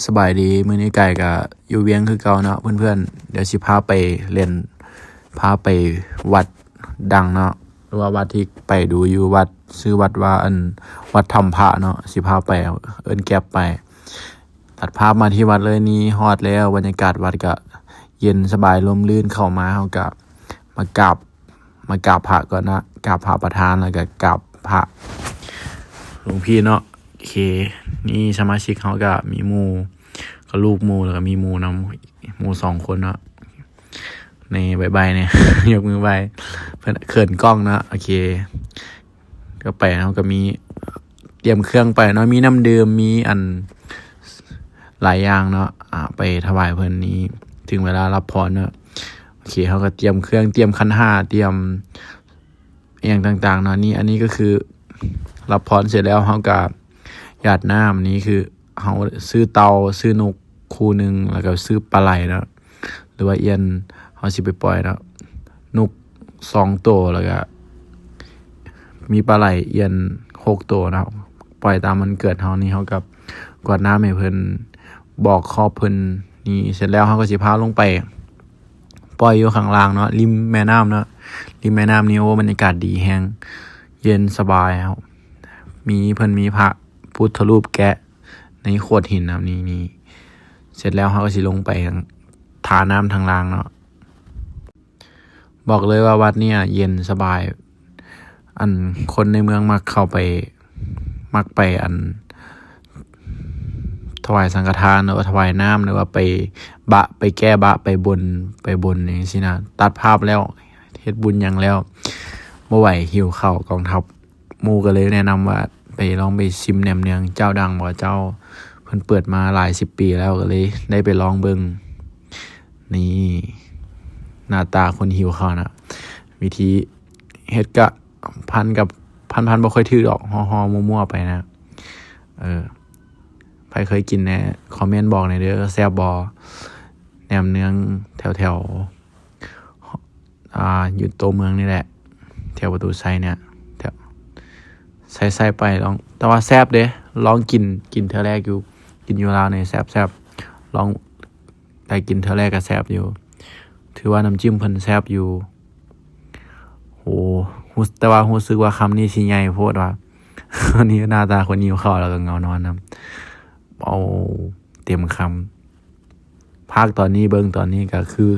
สบายดีมื้อนี้ไก่ก็อยู่เวียงคือเก่าเนาะเพื่อนๆเดี๋ยวสิพาไปเล่นพาไปวัดดังเนาะหรือว่าวัดที่ไปดูอยู่วัดชื่อวัดว่าวัดถ้ำพระเนาะสิพาไปเอิ้นแก๊ปไปตัดภาพมาที่วัดเลยนี่ฮอดแล้วบรรยากาศวัดก็เย็นสบายร่มรื่นเข้ามาเฮาก็มากราบพระก่อนนะกราบพระประธานแล้วก็กราบพระหลวงพี่เนาะโอเคนี่สมาชิกเขาก็มีหมู่ก็ลูกหมู่แล้วก็มีหมู่นำหมู่2 คนเนาะในใบเนี่ย ยกมือไหว้เพิ่นเขินกล้องนะโอเคก็ไปเนาะก็มีเตรียมเครื่องไปเนาะมีน้ำดื่มมีหลายอย่างเนาะไปถวายเพิ่นนี้ถึงเวลารับพรเนาะโอเคเขาก็เตรียมเครื่องเตรียมขันห้าเตรียมอย่างต่างๆเนาะนี่อันนี้ก็คือรับพรเสร็จแล้วเขาก็หยาดน้ำนี้คือเขาซื้อเตาซื้อนกคู่หนึ่งแล้วก็ซื้อปลาไหลเนาะหรือว่าเอียนเขาสิไปปล่อยเนาะนก2 ตัวแล้วก็มีปลาไหลเอียน6 ตัวนะครับปล่อยตามมันเกิดเขานี่เขากับกวาดน้ำให้เพิ่นบอกครอบเพิ่นนี่เสร็จแล้วเขาก็สิพาลงไปปล่อยอยู่ข้างล่างเนาะริมแม่น้ำเนาะริมแม่น้ำนี่โอ้บรรยากาศดีแฮงเย็นสบายครับมีเพิ่นมีพระพุทธรูปแกะในโขดหินนะครับนี่เสร็จแล้วเขาก็สิลงไปทาน้ำทางล่างเนาะบอกเลยว่าวัดเนี่ยเย็นสบายคนในเมืองมักเข้าไปถวายสังฆทานหรือว่าถวายน้ำหรือว่าไปแก้บะไปบนอย่างนี้สินะตัดภาพแล้วเฮ็ดบุญอย่างแล้วบ่ไหวหิวข้าวกองทัพหมู่ก็เลยแนะนำว่าไปลองไปชิมแหนมเนืองเจ้าดังบ่เจ้าเพิ่นเปิดมาหลาย10 ปีแล้วก็เลยได้ไปลองเบิ่งนี่หน้าตาคนหิวข้าวนะวิธีเฮ็ดก็พันบ่ค่อยถือดอกห่อๆมั่วๆไปนะใครเคยกินแน่คอมเมนต์บอกหน่อยเด้อแซ่บบ่แหนมเนืองแถวอยู่ตัวเมืองนี่แหละแถวประตูไซเนี่ยแถวไซไปลองแต่ว่าแซ่บเด้ลองกินเทื่อแรกอยู่กินอยู่ลาวนี่แซ่บลองได้กินเทื่อแรกก็แซ่บอยู่ถือว่าน้ำจิ้มเพิ่นแซ่บอยู่โหแต่ว่ารู้สึกว่าคำนี้สิใหญ่โพดว่า อันนี้หน้าตาคนหิวข้าวแล้วก็เงานอนนะเอาเต็มคำภาคตอนนี้เบิ่งตอนนี้ก็คือ